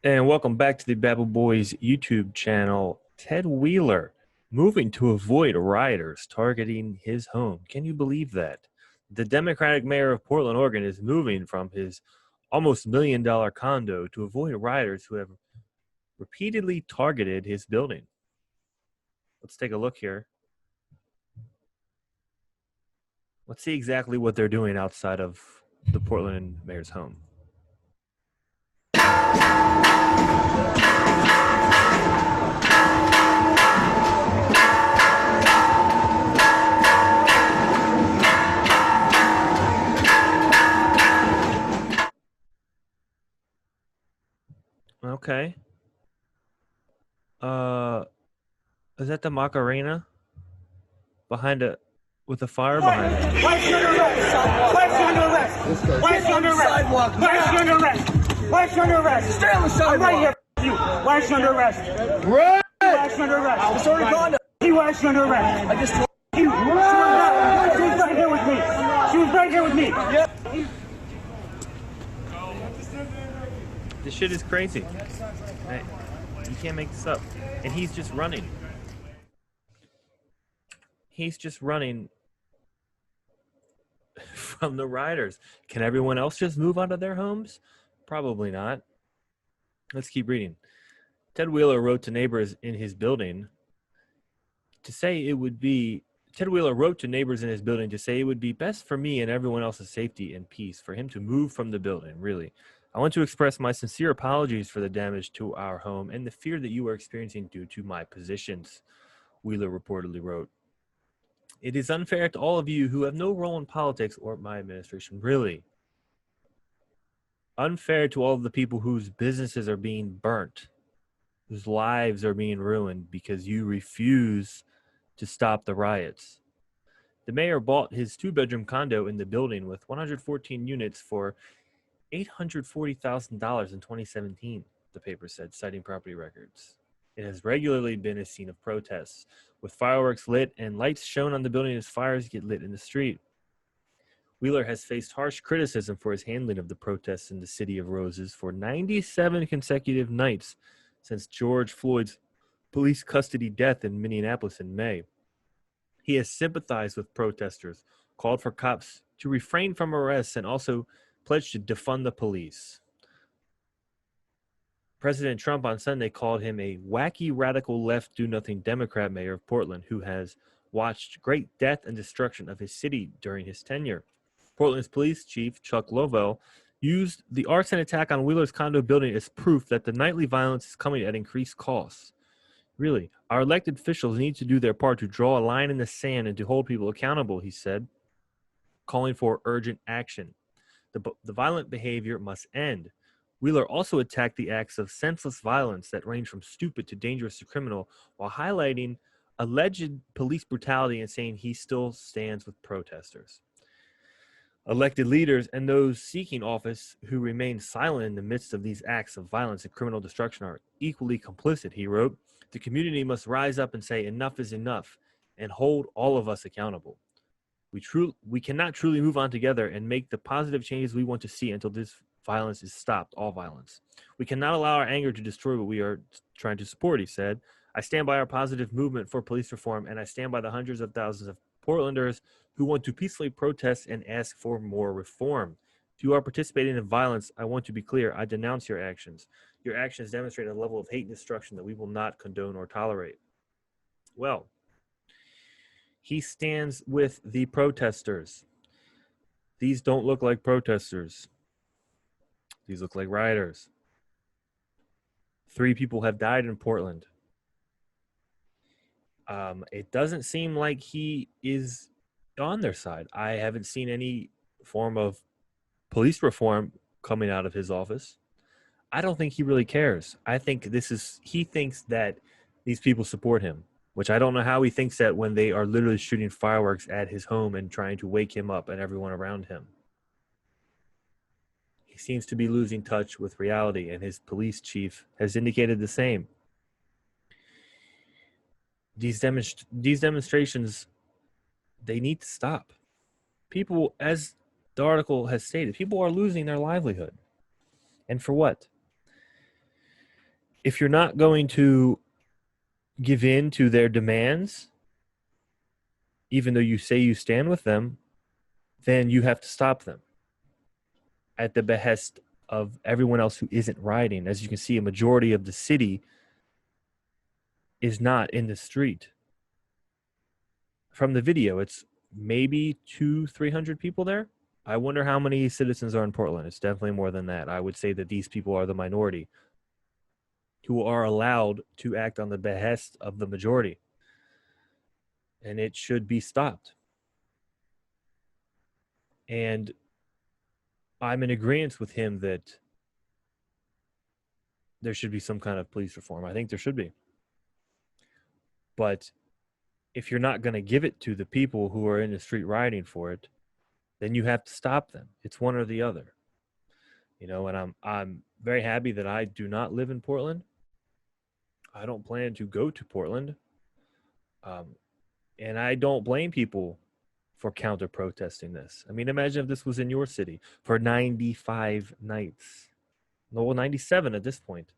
And welcome back to the Babel Boys YouTube channel. Ted Wheeler moving to avoid rioters targeting his home. Can you believe that? The Democratic mayor of Portland, Oregon is moving from his almost $1 million condo to avoid rioters who have repeatedly targeted his building. Let's take a look here. Let's see exactly what they're doing outside of the Portland mayor's home. Okay. Is that the Macarena behind a with a fire behind it? Why is she under arrest? Why is she under arrest? Why is she under arrest? Why is she under arrest? Why is she under arrest? Stay on the sidewalk. I'm right here. You. Why is she under arrest? Right. Why is she under arrest? I was already gone. Why is she under arrest? I just told She was right here with me. She was right here with me. This shit is crazy. Hey, you can't make this up. And he's just running. He's just running from the rioters. Can everyone else just move out of their homes? Probably not. Let's keep reading. Ted Wheeler wrote to neighbors in his building to say it would be best for me and everyone else's safety and peace for him to move from the building. Really, I want to express my sincere apologies for the damage to our home and the fear that you are experiencing due to my positions, Wheeler reportedly wrote. It is unfair to all of you who have no role in politics or my administration. Really. Unfair to all of the people whose businesses are being burnt, whose lives are being ruined because you refuse to stop the riots. The mayor bought his 2-bedroom condo in the building with 114 units for $840,000 in 2017, the paper said, citing property records. It has regularly been a scene of protests, with fireworks lit and lights shown on the building as fires get lit in the street. Wheeler has faced harsh criticism for his handling of the protests in the City of Roses for 97 consecutive nights since George Floyd's police custody death in Minneapolis in May. He has sympathized with protesters, called for cops to refrain from arrests, and also pledged to defund the police. President Trump on Sunday called him a wacky, radical, left, do-nothing Democrat mayor of Portland who has watched great death and destruction of his city during his tenure. Portland's police chief, Chuck Lovell, used the arson attack on Wheeler's condo building as proof that the nightly violence is coming at increased costs. Really, our elected officials need to do their part to draw a line in the sand and to hold people accountable, he said, calling for urgent action. The violent behavior must end. Wheeler also attacked the acts of senseless violence that range from stupid to dangerous to criminal, while highlighting alleged police brutality and saying he still stands with protesters. Elected leaders and those seeking office who remain silent in the midst of these acts of violence and criminal destruction are equally complicit, he wrote. The community must rise up and say enough is enough and hold all of us accountable. We cannot truly move on together and make the positive changes we want to see until this violence is stopped, all violence. We cannot allow our anger to destroy what we are trying to support, he said. I stand by our positive movement for police reform, and I stand by the hundreds of thousands of Portlanders who want to peacefully protest and ask for more reform. If you are participating in violence, I want to be clear. I denounce your actions. Your actions demonstrate a level of hate and destruction that we will not condone or tolerate. Well, he stands with the protesters. These don't look like protesters. These look like rioters. 3 people have died in Portland. It doesn't seem like he is on their side. I haven't seen any form of police reform coming out of his office. I don't think he really cares. I think he thinks that these people support him, which I don't know how he thinks that when they are literally shooting fireworks at his home and trying to wake him up and everyone around him. He seems to be losing touch with reality, and his police chief has indicated the same. These demonstrations, they need to stop. People, as the article has stated, people are losing their livelihood. And for what? if you're not going to give in to their demands, even though you say you stand with them, then you have to stop them at the behest of everyone else who isn't rioting. As you can see, a majority of the city is not in the street. From the video, it's maybe 300 people there. I wonder how many citizens are in Portland. It's definitely more than that. I would say that these people are the minority who are allowed to act on the behest of the majority. And it should be stopped. And I'm in agreement with him that there should be some kind of police reform. I think there should be. But if you're not going to give it to the people who are in the street rioting for it, then you have to stop them. It's one or the other. And I'm very happy that I do not live in Portland. I don't plan to go to Portland. And I don't blame people for counter protesting this. I mean, imagine if this was in your city for 95 nights. No, well, 97 at this point.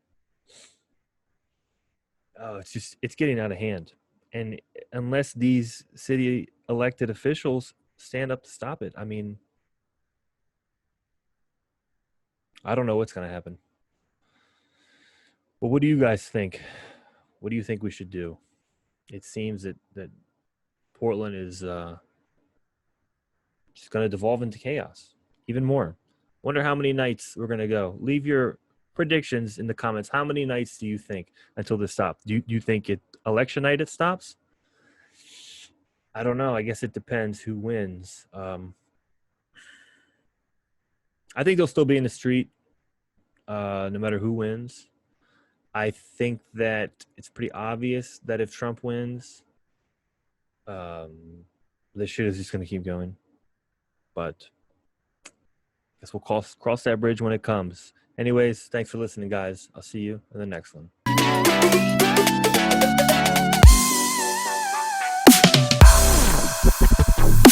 Oh, it's getting out of hand. And unless these city elected officials stand up to stop it, I mean, I don't know what's going to happen. But what do you guys think? What do you think we should do? It seems that Portland is just going to devolve into chaos even more. Wonder how many nights we're going to go. Leave your predictions in the comments. How many nights do you think until this stops? Do you think election night it stops? I don't know. I guess it depends who wins. I think they'll still be in the street no matter who wins. I think that it's pretty obvious that if Trump wins, this shit is just going to keep going. But I guess we'll cross that bridge when it comes. Anyways, thanks for listening, guys. I'll see you in the next one.